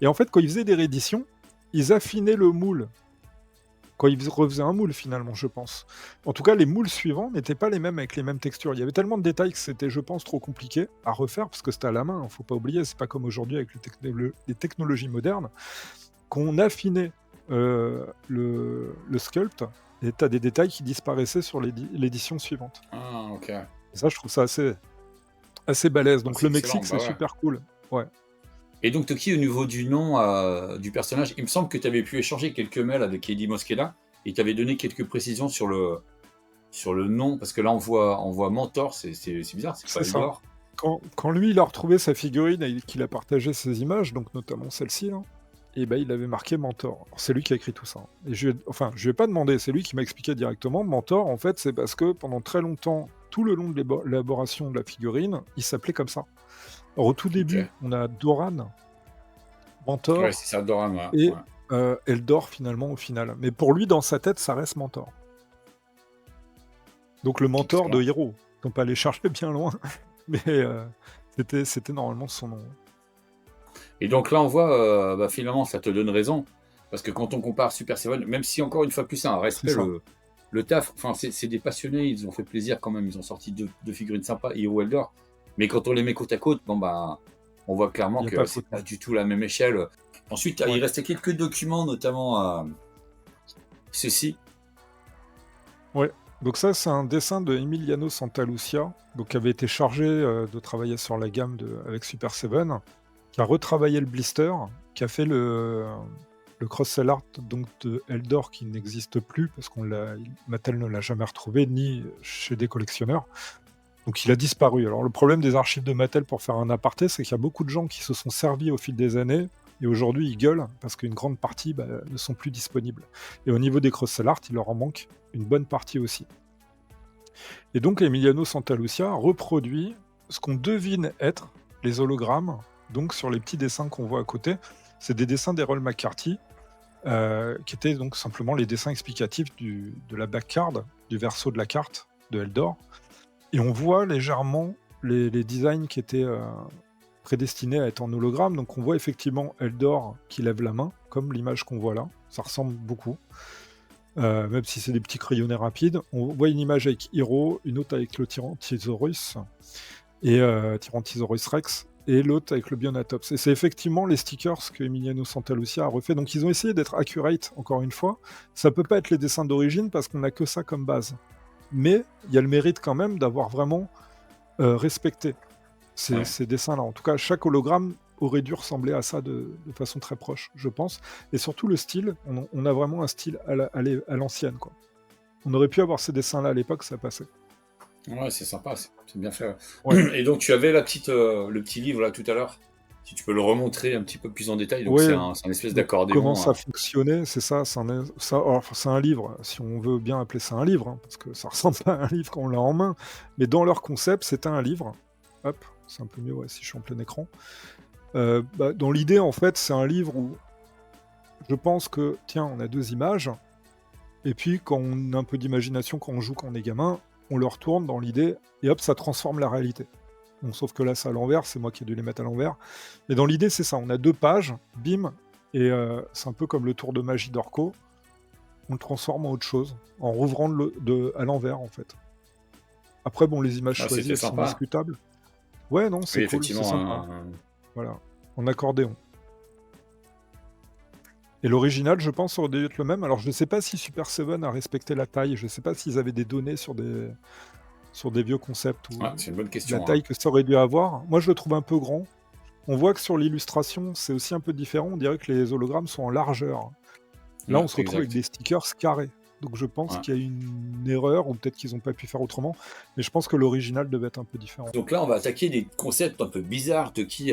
Et en fait, quand ils faisaient des rééditions, ils affinaient le moule. Quand ils refaisaient un moule, finalement, je pense. En tout cas, les moules suivants n'étaient pas les mêmes avec les mêmes textures. Il y avait tellement de détails que c'était, je pense, trop compliqué à refaire, parce que c'était à la main, hein, faut pas oublier, c'est pas comme aujourd'hui avec les technologies modernes, qu'on affinait le sculpt, et tu as des détails qui disparaissaient sur l'édition suivante. Ah, ok. Ah, Et ça, je trouve ça assez balèze. Donc c'est le excellent, Mexique, bah c'est ouais. super cool. Ouais. Et donc, Toki, au niveau du nom du personnage, il me semble que tu avais pu échanger quelques mails avec Eddie Mosqueda et tu avais donné quelques précisions sur le nom, parce que là, on voit Mentor, c'est bizarre, c'est C'est pas ça. Eldor. Quand lui, il a retrouvé sa figurine et qu'il a partagé ses images, donc notamment celle-ci, hein, et ben il avait marqué Mentor. Alors, c'est lui qui a écrit tout ça, hein. Et je lui ai pas demandé, c'est lui qui m'a expliqué directement. Mentor, en fait, c'est parce que pendant très longtemps, tout le long de l'élaboration de la figurine, il s'appelait comme ça. Alors, au tout Ok. début, on a Doran, Ouais, Mentor c'est ça, Doran, ouais. et Ouais. Eldor finalement au final. Mais pour lui, dans sa tête, ça reste Mentor. Donc le mentor de Excellent. Hiro. Ils sont pas allés chercher bien loin, mais c'était normalement son nom. Et donc là, on voit, bah, finalement, ça te donne raison. Parce que quand on compare Super Seven, même si encore une fois plus, c'est un C'est respect, ça. le taf, enfin, c'est des passionnés, ils ont fait plaisir quand même, ils ont sorti deux figurines sympas, Hero Eldor. Mais quand on les met côte à côte, bon, bah, on voit Il clairement n'y a que pas c'est photo. pas du tout la même échelle. Ensuite, il Ouais. restait quelques documents, notamment ceci. Ouais. Donc ça, c'est un dessin de Emiliano Santalucia, donc qui avait été chargé de travailler sur la gamme avec Super Seven, qui a retravaillé le blister, qui a fait le cross-sell art donc, de Eldor qui n'existe plus, parce Mattel ne l'a jamais retrouvé, ni chez des collectionneurs. Donc il a disparu. Alors le problème des archives de Mattel, pour faire un aparté, c'est qu'il y a beaucoup de gens qui se sont servis au fil des années, et aujourd'hui ils gueulent, parce qu'une grande partie ne sont plus disponibles. Et au niveau des cross-sell art, il leur en manque une bonne partie aussi. Et donc Emiliano Santalucia reproduit ce qu'on devine être les hologrammes, donc sur les petits dessins qu'on voit à côté. C'est des dessins d'Errol McCarthy, qui étaient donc simplement les dessins explicatifs de la backcard, du verso de la carte de Eldor. Et on voit légèrement les designs qui étaient prédestinés à être en hologramme. Donc on voit effectivement Eldor qui lève la main, comme l'image qu'on voit là. Ça ressemble beaucoup. Même si c'est des petits crayonnés rapides. On voit une image avec Hiro, une autre avec le Tyrannosaurus, et Tyrannosaurus Rex, et l'autre avec le Bionatops. Et c'est effectivement les stickers que Emiliano Santalucia a refait. Donc ils ont essayé d'être accurate, encore une fois. Ça peut pas être les dessins d'origine parce qu'on n'a que ça comme base. Mais il y a le mérite quand même d'avoir vraiment respecté. ces, Ouais. ces dessins-là. En tout cas, chaque hologramme aurait dû ressembler à ça de façon très proche, je pense. Et surtout le style, on a vraiment un style à l'ancienne, quoi. On aurait pu avoir ces dessins-là à l'époque, ça passait. Ouais, c'est sympa, c'est bien fait. Ouais. Ouais. Et donc, tu avais le petit livre là tout à l'heure. Si tu peux le remontrer un petit peu plus en détail. Donc, Ouais, c'est un espèce donc comment d'accordéon, ça hein. fonctionnait, c'est ça, alors, c'est un livre, si on veut bien appeler ça un livre, hein, parce que ça ressemble pas à un livre quand on l'a en main, mais dans leur concept, c'était un livre. Hop, c'est un peu mieux, ouais, si je suis en plein écran. Dans l'idée, en fait, c'est un livre où je pense que, tiens, on a 2 images, et puis quand on a un peu d'imagination, quand on joue quand on est gamin, on le retourne dans l'idée, et hop, ça transforme la réalité. Bon, sauf que là, c'est à l'envers, c'est moi qui ai dû les mettre à l'envers. Mais dans l'idée, c'est ça, on a 2 pages, bim, et c'est un peu comme le tour de magie d'Orco, on le transforme en autre chose, en rouvrant à l'envers, en fait. Après, bon, les images Ouais, choisies, c'était elles sont sympa. discutables. Ouais, non, Oui, c'est cool, c'est effectivement. sympa. Voilà, en accordéon. Et l'original, je pense, aurait dû être le même. Alors, je ne sais pas si Super Seven a respecté la taille, je ne sais pas s'ils avaient des données sur des vieux concepts Ouais, ou c'est une bonne la question, hein. taille que ça aurait dû avoir. Moi, je le trouve un peu grand. On voit que sur l'illustration, c'est aussi un peu différent. On dirait que les hologrammes sont en largeur. Là, Ouais, on se retrouve avec exact. des stickers carrés. Donc, je pense Ouais. qu'il y a une erreur, ou peut-être qu'ils n'ont pas pu faire autrement. Mais je pense que l'original devait être un peu différent. Donc là, on va attaquer des concepts un peu bizarres de qui.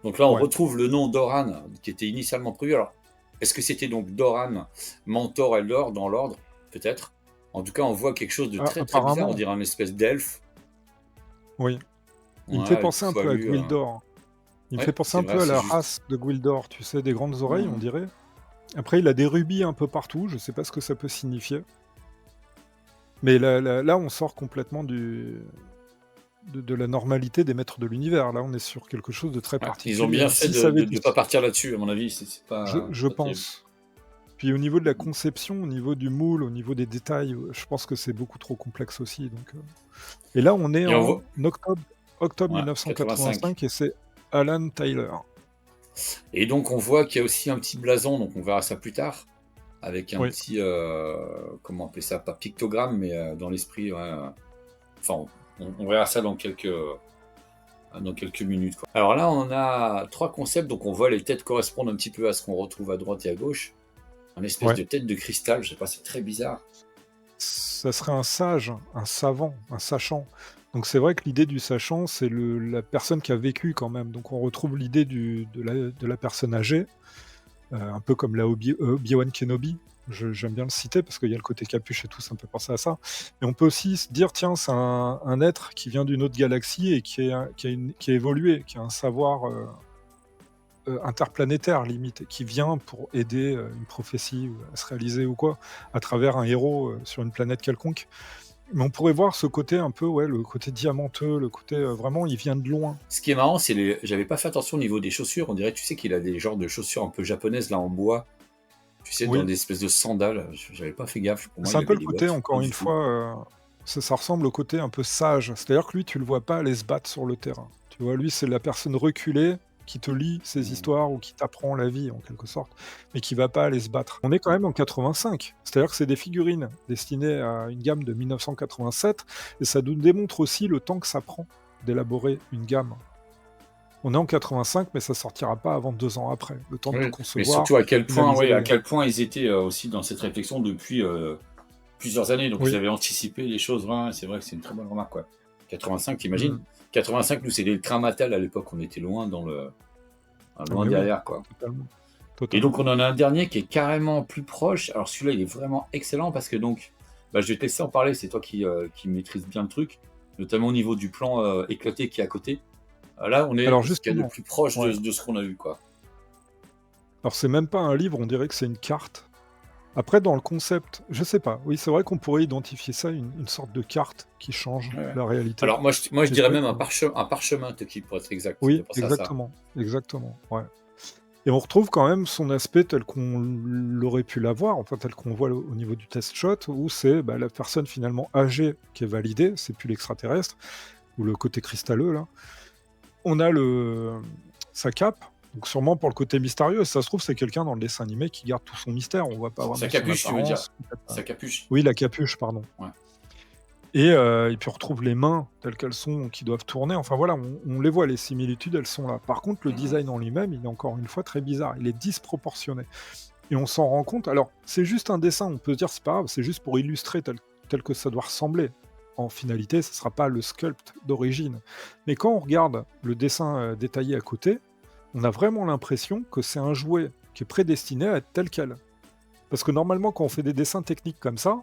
Donc là, on Ouais. retrouve le nom Doran qui était initialement prévu. Alors, est-ce que c'était donc Doran, Mentor, Eldor dans l'ordre? Peut-être. En tout cas, on voit quelque chose de Ah, très très bizarre. On apparemment, dirait un espèce d'elfe. oui. Il me Ouais, fait avec penser un peu à poilu. Gwildor. Il me fait Ouais, penser c'est un vrai, peu à c'est la juste. race de Gwildor, tu sais, des grandes oreilles, on Mhm. dirait. Après, il a des rubis un peu partout, je sais pas ce que ça peut signifier. Mais là, on sort complètement de la normalité des maîtres de l'univers. Là, on est sur quelque chose de très Ouais, ils ont particulier, bien hein. fait Si de ça avait ne été... pas partir là-dessus, à mon avis. C'est Je pas terrible. pense. Puis au niveau de la conception, au niveau du moule, au niveau des détails, je pense que c'est beaucoup trop complexe aussi. Et là, on est Et on en voit. octobre Ouais, 85. 1985 et c'est Alan Tyler. Et donc, on voit qu'il y a aussi un petit blason. Donc, on verra ça plus tard. Avec un Oui. petit, comment appeler ça, pas pictogramme, mais dans l'esprit, ouais, enfin, on verra ça dans quelques minutes, quoi. Alors là, on a 3 concepts, donc on voit les têtes correspondent un petit peu à ce qu'on retrouve à droite et à gauche. Un espèce Ouais. de tête de cristal, je sais pas, c'est très bizarre. Ça serait un sage, un savant, un sachant. Donc c'est vrai que l'idée du sachant, c'est la personne qui a vécu quand même. Donc on retrouve l'idée de la personne âgée, un peu comme la Obi-Wan Kenobi. J'aime bien le citer parce qu'il y a le côté capuche et tout, ça me fait penser à ça. Et on peut aussi se dire, tiens, c'est un être qui vient d'une autre galaxie et qui a évolué, qui a un savoir interplanétaire limite, et qui vient pour aider une prophétie à se réaliser ou quoi, à travers un héros sur une planète quelconque. Mais on pourrait voir ce côté un peu, ouais, le côté diamanteux, le côté vraiment, il vient de loin. Ce qui est marrant, c'est j'avais pas fait attention au niveau des chaussures. On dirait, tu sais, qu'il a des genres de chaussures un peu japonaises là en bois. Tu sais, dans Oui, des espèces de sandales. J'avais pas fait gaffe. Pour moi, c'est il un peu avait le des côté, bottes. Pas encore du une tout. fois, ça ressemble au côté un peu sage. C'est-à-dire que lui, tu le vois pas aller se battre sur le terrain. Tu vois, lui, c'est la personne reculée qui te lit ses Mm. histoires ou qui t'apprend la vie en quelque sorte, mais qui va pas aller se battre. On est quand même en 85, c'est-à-dire que c'est des figurines destinées à une gamme de 1987, et ça nous démontre aussi le temps que ça prend d'élaborer une gamme. On est en 85, mais ça sortira pas avant 2 ans après, le temps de tout Oui, mais concevoir, surtout à quel point, finaliser ouais, à les... quel point ils étaient aussi dans cette réflexion depuis plusieurs années. Donc ils Oui. avaient anticipé les choses. Ouais, c'est vrai que c'est une très bonne remarque, quoi. 85, t'imagines? Mm. 85, nous, c'était le train Mattel à l'époque. On était loin Ah loin mais oui, derrière, quoi. totalement. Et donc Totalement. on en a un dernier qui est carrément plus proche. Alors celui-là, il est vraiment excellent parce que donc, bah, je vais te laisser en parler. C'est toi qui maîtrise bien le truc, notamment au niveau du plan éclaté qui est à côté. Là, on est Alors ce qu'il y a de justement, plus proche ouais. de ce qu'on a vu, quoi. Alors c'est même pas un livre, on dirait que c'est une carte. Après, dans le concept, je sais pas. Oui, c'est vrai qu'on pourrait identifier ça une sorte de carte qui change Ouais, ouais. la réalité. Alors moi, je Mais c'est dirais vrai même que... un parchemin, qui pour être exact. Ça fait Oui, penser à ça. exactement, exactement, ouais. Et on retrouve quand même son aspect tel qu'on l'aurait pu l'avoir, enfin tel qu'on voit au niveau du test shot, où c'est la personne finalement âgée qui est validée, c'est plus l'extraterrestre, ou le côté cristalleux là. On a sa cape, donc sûrement pour le côté mystérieux. Si ça se trouve, c'est quelqu'un dans le dessin animé qui garde tout son mystère. On voit pas Sa vraiment son capuche, tu veux dire? apparence. Sa capuche. Oui, la capuche, pardon. Ouais. Et puis on retrouve les mains telles qu'elles sont, qui doivent tourner. Enfin voilà, on les voit, les similitudes, elles sont là. Par contre, le Mhm. design en lui-même, il est encore une fois très bizarre. Il est disproportionné. Et on s'en rend compte. Alors, c'est juste un dessin, on peut se dire, c'est pas grave, c'est juste pour illustrer tel que ça doit ressembler. En finalité, ce ne sera pas le sculpt d'origine. Mais quand on regarde le dessin détaillé à côté, on a vraiment l'impression que c'est un jouet qui est prédestiné à être tel quel. Parce que normalement, quand on fait des dessins techniques comme ça,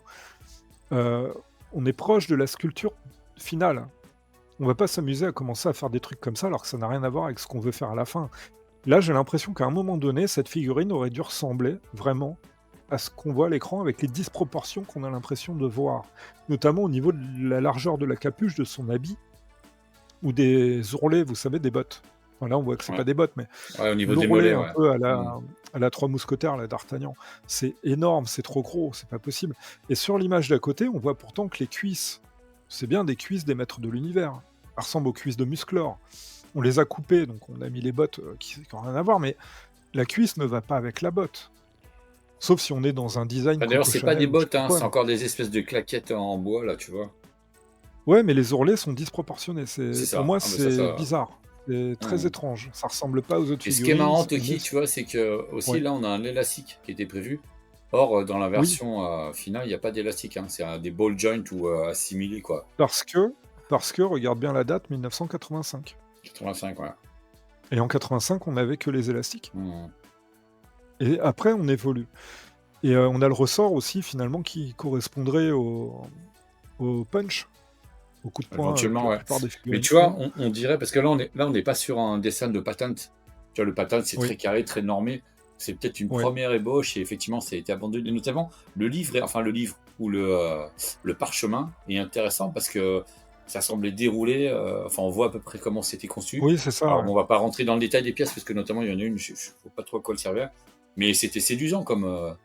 euh, on est proche de la sculpture finale. On va pas s'amuser à commencer à faire des trucs comme ça alors que ça n'a rien à voir avec ce qu'on veut faire à la fin. Là, j'ai l'impression qu'à un moment donné, cette figurine aurait dû ressembler vraiment à ce qu'on voit à l'écran avec les disproportions qu'on a l'impression de voir. Notamment au niveau de la largeur de la capuche de son habit ou des ourlets, vous savez, des bottes. Enfin, là, on voit que c'est Ouais. pas des bottes, mais Ouais, au niveau des l'ourlet mollets, un ouais. peu Mhm. à la Trois Mousquetaires, là, d'Artagnan. C'est énorme, c'est trop gros, c'est pas possible. Et sur l'image d'à côté, on voit pourtant que les cuisses, c'est bien des cuisses des maîtres de l'univers. Elles ressemblent aux cuisses de Musclor. On les a coupées, donc on a mis les bottes qui n'ont rien à voir, mais la cuisse ne va pas avec la botte. Sauf si on est dans un design Ah, d'ailleurs, Coco c'est pas des Chanel ou je sais bottes, pas hein, quoi. c'est encore des espèces de claquettes en bois, là, tu vois. Ouais, mais les ourlets sont disproportionnés. C'est Pour ça. moi, Ah, mais ça, c'est ça. bizarre. C'est très Mhm. étrange. Ça ressemble pas aux autres Et ce qui est figurines. marrant, On Toki, est... tu vois, c'est que aussi Ouais. là, on a un élastique qui était prévu. Or, dans la Oui, version finale, il n'y a pas d'élastique, hein. C'est des ball joints ou assimilés, quoi. parce que, regarde bien la date, 1985. 85, ouais. Et en 85, on n'avait que les élastiques. Mhm. Et après, on évolue. Et on a le ressort aussi, finalement, qui correspondrait au punch, au coup de poing que Éventuellement, la ouais. plupart des Mais figurines tu vois, ont. on dirait, parce que là, on n'est pas sur un dessin de patente. Tu vois, le patente, c'est Oui, très carré, très normé. C'est peut-être une ouais. première ébauche et effectivement, ça a été abandonné. Et notamment, enfin, le livre ou le parchemin est intéressant parce que ça semblait déroulé. Enfin, on voit à peu près comment c'était conçu. Oui, c'est ça, Alors, ouais. bon, on va pas rentrer dans le détail des pièces parce que notamment, il y en a une, je ne sais pas trop à quoi le servir. Mais c'était séduisant comme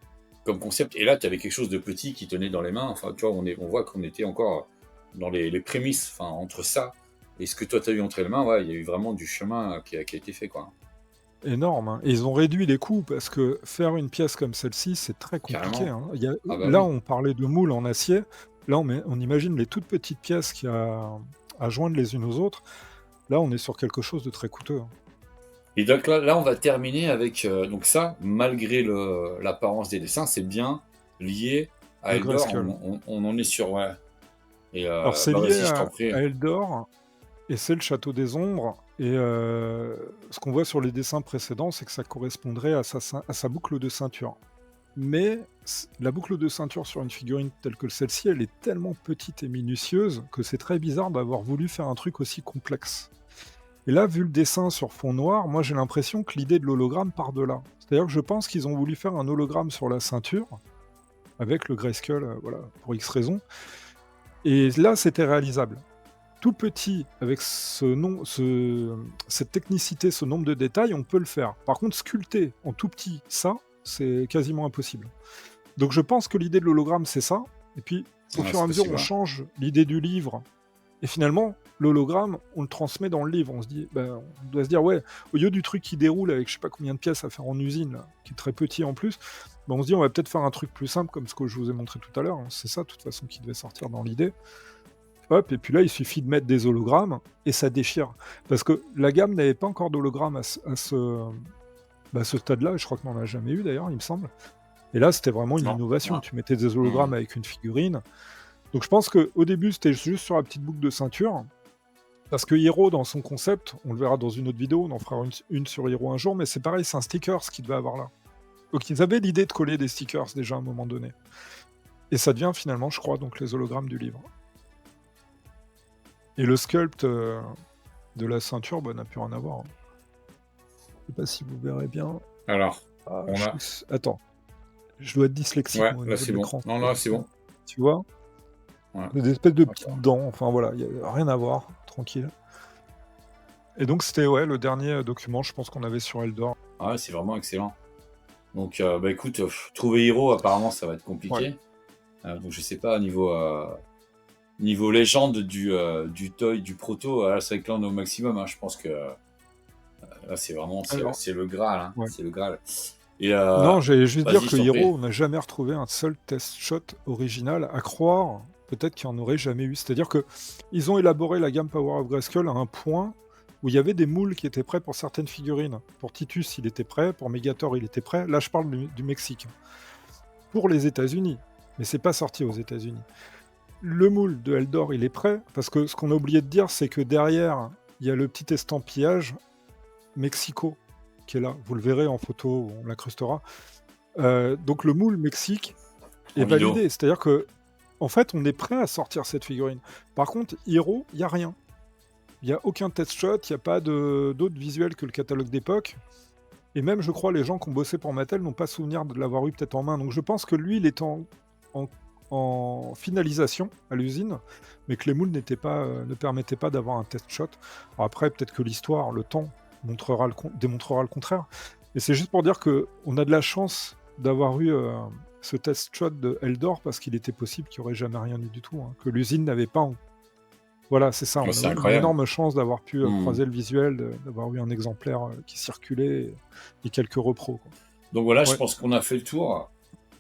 concept. Et là, tu avais quelque chose de petit qui tenait dans les mains. Enfin, tu vois, on voit qu'on était encore dans les prémices, enfin, entre ça et ce que toi, tu as eu entre les mains. Ouais, il y a eu vraiment du chemin qui a été fait, quoi. Énorme, hein. Et ils ont réduit les coûts parce que faire une pièce comme celle-ci, c'est très compliqué, Carrément. hein. Ah bah Là, oui. on parlait de moules en acier. Là, on imagine les toutes petites pièces qu'il y a à joindre les unes aux autres. Là, on est sur quelque chose de très coûteux, hein. Et donc là, on va terminer avec donc ça, malgré l'apparence des dessins, c'est bien lié à Le Eldor. Grayskull. On en est sur, ouais. Et Alors, c'est bah lié vas-y, je t'en prie. à Eldor et c'est le Château des Ombres. Et ce qu'on voit sur les dessins précédents, c'est que ça correspondrait à à sa boucle de ceinture. Mais la boucle de ceinture sur une figurine telle que celle-ci, elle est tellement petite et minutieuse que c'est très bizarre d'avoir voulu faire un truc aussi complexe. Et là, vu le dessin sur fond noir, moi j'ai l'impression que l'idée de l'hologramme part de là. C'est-à-dire que je pense qu'ils ont voulu faire un hologramme sur la ceinture, avec le Grayskull, voilà, pour X raisons. Et là, c'était réalisable. Tout petit, avec cette technicité, ce nombre de détails, on peut le faire. Par contre, sculpter en tout petit, ça, c'est quasiment impossible. Donc je pense que l'idée de l'hologramme, c'est ça. Et puis, au Ouais, fur et c'est à mesure, possible, on ouais. change l'idée du livre. Et finalement, l'hologramme, on le transmet dans le livre. On se dit, ben, on doit se dire, ouais, au lieu du truc qui déroule avec je sais pas combien de pièces à faire en usine, là, qui est très petit en plus, ben, on se dit, on va peut-être faire un truc plus simple comme ce que je vous ai montré tout à l'heure, hein. C'est ça, de toute façon, qui devait sortir dans l'idée. Hop, et puis là, il suffit de mettre des hologrammes et ça déchire. Parce que la gamme n'avait pas encore d'hologrammes ce stade-là, et je crois qu'on n'en a jamais eu d'ailleurs, il me semble. Et là, c'était vraiment une Non, innovation. non. Tu mettais des hologrammes Hmm. avec une figurine. Donc je pense qu'au début, c'était juste sur la petite boucle de ceinture. Parce que Hiro, dans son concept, on le verra dans une autre vidéo, on en fera une sur Hiro un jour, mais c'est pareil, c'est un sticker ce qu'il devait avoir là. Donc ils avaient l'idée de coller des stickers déjà à un moment donné. Et ça devient finalement, je crois, donc les hologrammes du livre. Et le sculpt de la ceinture n'a plus rien à voir, hein. Je sais pas si vous verrez bien. Alors, Ah, on a. Attends, je dois être dyslexique Ouais, moi, au là, niveau c'est de bon. l'écran. Non, là, c'est bon. Tu vois, Ouais. des espèces de petites D'accord. dents, enfin voilà, il n'y a rien à voir, tranquille. Et donc c'était ouais, le dernier document, je pense qu'on avait sur Eldor. Ah ouais, c'est vraiment excellent. Donc, bah écoute, trouver Hero, apparemment, ça va être Ouais. compliqué. Donc, je sais pas, niveau légende du toy, du proto, là, c'est vrai que là, on est au maximum, hein. Je pense que là, c'est vraiment, Alors, c'est le Graal, hein. ouais. C'est le Graal. Et Non, j'allais juste dire vas-y, je que t'en prie. Hiro, on n'a jamais retrouvé un seul test shot original, à croire peut-être qu'il n'y en aurait jamais eu. C'est-à-dire qu'ils ont élaboré la gamme Power of Grayskull à un point où il y avait des moules qui étaient prêts pour certaines figurines. Pour Titus, il était prêt. Pour Megator, il était prêt. Là, je parle du Mexique. Pour les États-Unis. Mais c'est pas sorti aux États-Unis. Le moule de Eldor, il est prêt. Parce que ce qu'on a oublié de dire, c'est que derrière, il y a le petit estampillage Mexico qui est là. Vous le verrez en photo, on l'incrustera. Donc le moule Mexique est validé. C'est-à-dire que en fait, on est prêt à sortir cette figurine. Par contre, Hero, il n'y a rien. Il n'y a aucun test shot, il n'y a pas d'autres visuels que le catalogue d'époque. Et même, je crois, les gens qui ont bossé pour Mattel n'ont pas souvenir de l'avoir eu peut-être en main. Donc je pense que lui, il est en finalisation à l'usine, mais que les moules ne permettaient pas d'avoir un test shot. Alors après, peut-être que l'histoire, le temps, démontrera le contraire. Mais c'est juste pour dire qu'on a de la chance d'avoir eu ce test shot de Eldor, parce qu'il était possible qu'il n'y aurait jamais rien eu du tout. Hein, que l'usine n'avait pas... Voilà, c'est ça. On a eu une énorme chance d'avoir pu croiser le visuel, d'avoir eu un exemplaire qui circulait et quelques repros. Quoi. Donc voilà, je pense qu'on a fait le tour.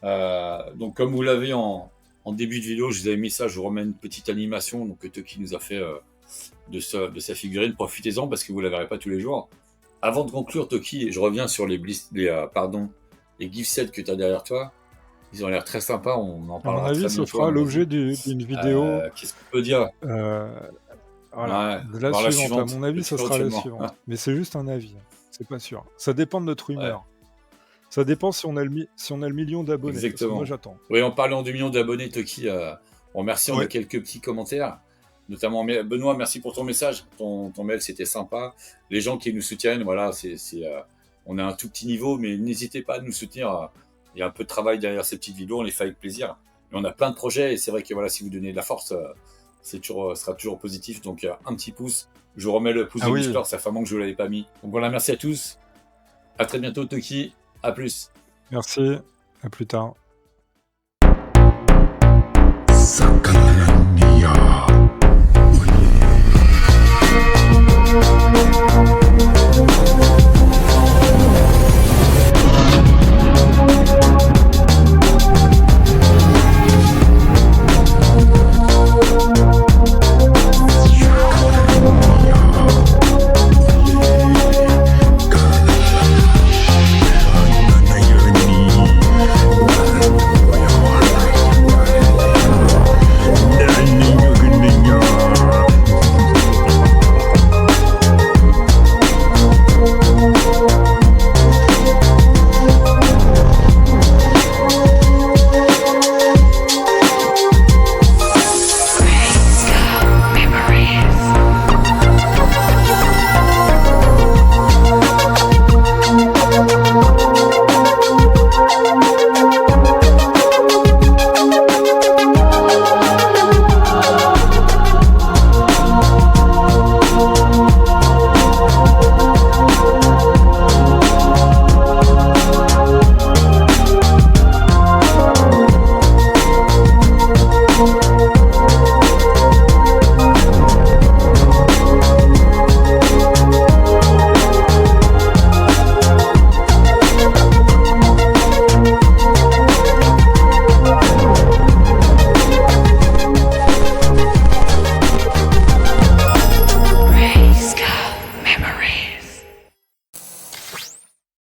Donc comme vous l'avez en début de vidéo, je vous avais mis ça, je vous remets une petite animation donc, que Toki nous a fait de sa figurine. Profitez-en parce que vous ne la verrez pas tous les jours. Avant de conclure, Toki, je reviens sur les gift sets que tu as derrière toi. Ils ont l'air très sympas, on en parlera très bientôt. À mon avis, ce fera l'objet d'une vidéo. Qu'est-ce qu'on peut dire voilà. La suivante, à mon avis, ça sera la suivante. Mais c'est juste un avis, c'est pas sûr. Ça dépend de notre humeur. Ça dépend si on a le million d'abonnés. Exactement. Moi, j'attends. Oui, en parlant du million d'abonnés, Toki, on remercie, on a quelques petits commentaires. Notamment, Benoît, merci pour ton message. Ton mail, c'était sympa. Les gens qui nous soutiennent, voilà, on a un tout petit niveau, mais n'hésitez pas à nous soutenir. Il y a un peu de travail derrière ces petites vidéos, on les fait avec plaisir. Mais on a plein de projets et c'est vrai que voilà, si vous donnez de la force, ce sera toujours positif. Donc un petit pouce. Je vous remets le pouce de Whisper, ça fait un moment que je ne l'avais pas mis. Donc voilà, merci à tous. À très bientôt, Toki. À plus. Merci. À plus tard. 5